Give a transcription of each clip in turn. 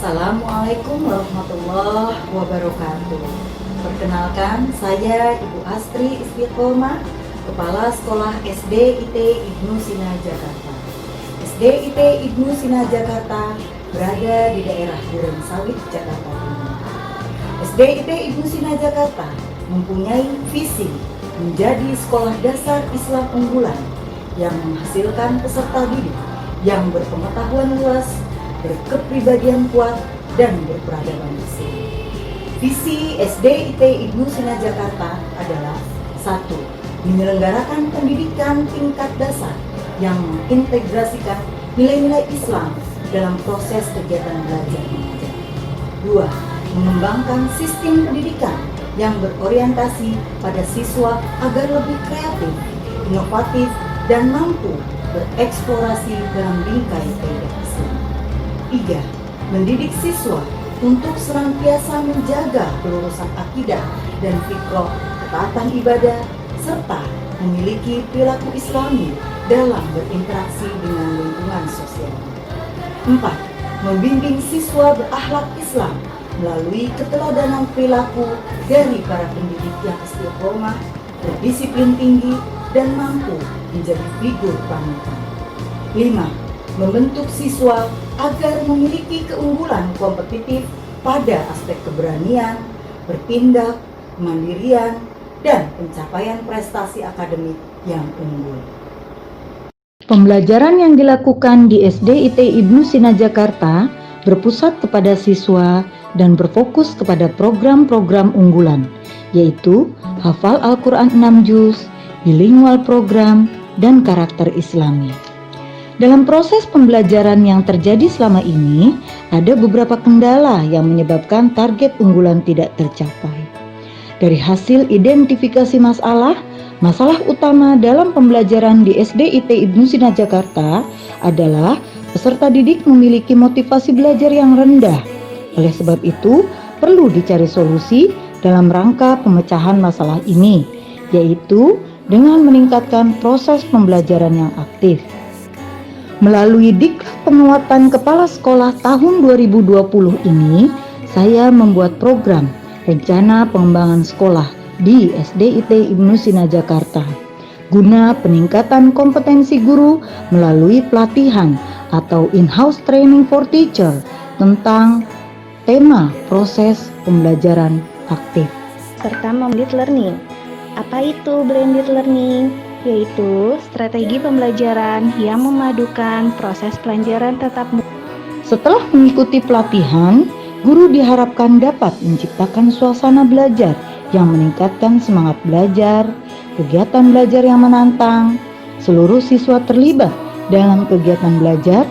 Assalamualaikum warahmatullahi wabarakatuh. Perkenalkan, saya Ibu Astri Istiqomah, Kepala Sekolah SDIT Ibnu Sina Jakarta. SDIT Ibnu Sina Jakarta berada di daerah Durensawit, Jakarta Timur. SDIT Ibnu Sina Jakarta mempunyai visi menjadi sekolah dasar Islam unggulan yang menghasilkan peserta didik yang berpengetahuan luas, berkepribadian kuat, dan berperadaban bersih. Visi SDIT Ibnu Sina Jakarta adalah 1. Menyelenggarakan pendidikan tingkat dasar yang mengintegrasikan nilai-nilai Islam dalam proses kegiatan belajar mengajar. 2. Mengembangkan sistem pendidikan yang berorientasi pada siswa agar lebih kreatif, inovatif, dan mampu bereksplorasi dalam bingkai kaidah Islam. 3. Mendidik siswa untuk senantiasa menjaga kelurusan akidah dan fikrah, ketaatan ibadah, serta memiliki perilaku Islami dalam berinteraksi dengan lingkungan sosial. 4. Membimbing siswa berakhlak Islam melalui keteladanan perilaku dari para pendidik yang istiqomah, berdisiplin tinggi, dan mampu menjadi figur panutan. 5. Membentuk siswa agar memiliki keunggulan kompetitif pada aspek keberanian, bertindak, kemandirian, dan pencapaian prestasi akademik yang unggul. Pembelajaran yang dilakukan di SDIT Ibnu Sina Jakarta berpusat kepada siswa dan berfokus kepada program-program unggulan, yaitu hafal Al-Quran 6 juz, bilingual program, dan karakter Islami. Dalam proses pembelajaran yang terjadi selama ini, ada beberapa kendala yang menyebabkan target unggulan tidak tercapai. Dari hasil identifikasi masalah utama dalam pembelajaran di SDIT Ibnu Sina Jakarta adalah peserta didik memiliki motivasi belajar yang rendah. Oleh sebab itu, perlu dicari solusi dalam rangka pemecahan masalah ini, yaitu dengan meningkatkan proses pembelajaran yang aktif. Melalui Diklat Penguatan Kepala Sekolah tahun 2020 ini, saya membuat program Rencana Pengembangan Sekolah di SDIT Ibnu Sina Jakarta guna peningkatan kompetensi guru melalui pelatihan atau in-house training for teacher tentang tema proses pembelajaran aktif serta blended learning. Apa itu blended learning? Yaitu strategi pembelajaran yang memadukan proses pelajaran tatap muka. Setelah mengikuti pelatihan, guru diharapkan dapat menciptakan suasana belajar yang meningkatkan semangat belajar, kegiatan belajar yang menantang, seluruh siswa terlibat dalam kegiatan belajar,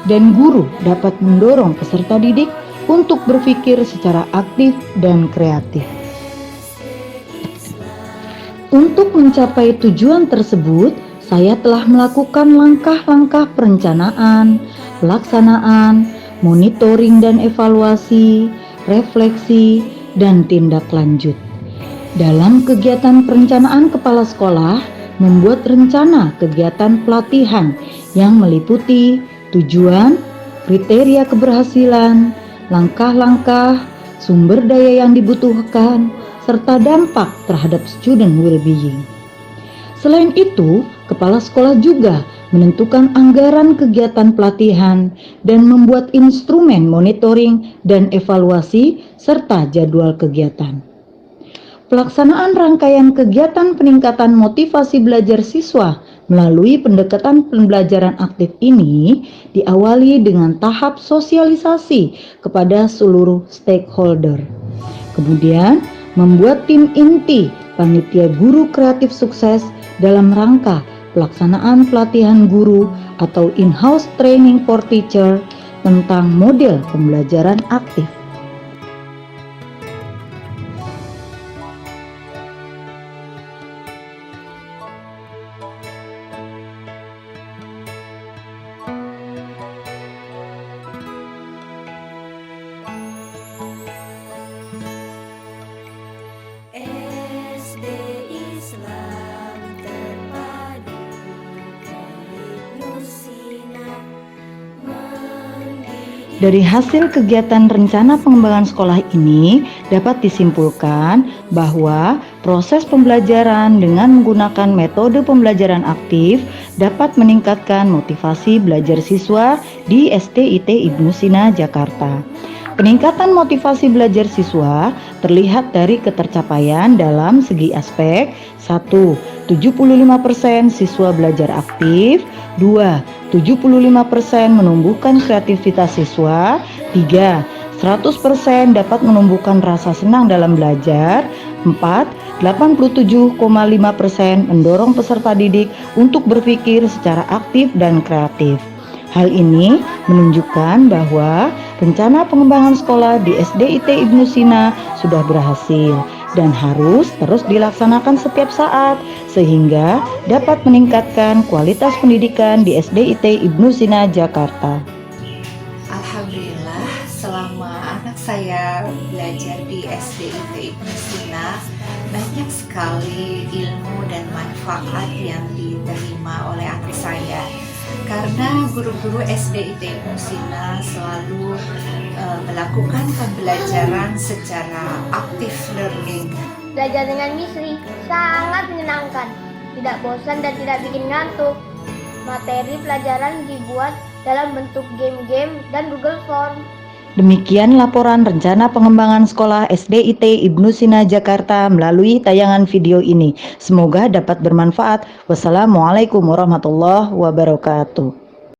dan guru dapat mendorong peserta didik untuk berpikir secara aktif dan kreatif. Untuk mencapai tujuan tersebut, saya telah melakukan langkah-langkah perencanaan, pelaksanaan, monitoring dan evaluasi, refleksi, dan tindak lanjut. Dalam kegiatan perencanaan kepala sekolah, membuat rencana kegiatan pelatihan yang meliputi tujuan, kriteria keberhasilan, langkah-langkah, sumber daya yang dibutuhkan, serta dampak terhadap student well-being. Selain itu, kepala sekolah juga menentukan anggaran kegiatan pelatihan dan membuat instrumen monitoring dan evaluasi serta jadwal kegiatan. Pelaksanaan rangkaian kegiatan peningkatan motivasi belajar siswa melalui pendekatan pembelajaran aktif ini diawali dengan tahap sosialisasi kepada seluruh stakeholder. Kemudian, membuat tim inti panitia guru kreatif sukses dalam rangka pelaksanaan pelatihan guru atau in-house training for teacher tentang model pembelajaran aktif. Dari hasil kegiatan rencana pengembangan sekolah ini dapat disimpulkan bahwa proses pembelajaran dengan menggunakan metode pembelajaran aktif dapat meningkatkan motivasi belajar siswa di SDIT Ibnu Sina, Jakarta. Peningkatan motivasi belajar siswa terlihat dari ketercapaian dalam segi aspek. 1. 75% siswa belajar aktif. 2. 75% menumbuhkan kreativitas siswa. 3. 100% dapat menumbuhkan rasa senang dalam belajar. 4. 87,5% mendorong peserta didik untuk berpikir secara aktif dan kreatif. Hal ini menunjukkan bahwa rencana pengembangan sekolah di SDIT Ibnu Sina sudah berhasil dan harus terus dilaksanakan setiap saat sehingga dapat meningkatkan kualitas pendidikan di SDIT Ibnu Sina, Jakarta. Alhamdulillah, selama anak saya belajar di SDIT Ibnu Sina, banyak sekali ilmu dan manfaat yang diterima oleh anak saya. Karena guru-guru SDIT Ibnu Sina selalu melakukan pembelajaran secara active learning. Belajar dengan Misri sangat menyenangkan, tidak bosan dan tidak bikin ngantuk. Materi pelajaran dibuat dalam bentuk game-game dan Google Form. Demikian laporan rencana pengembangan sekolah SDIT Ibnu Sina, Jakarta melalui tayangan video ini. Semoga dapat bermanfaat. Wassalamualaikum warahmatullahi wabarakatuh.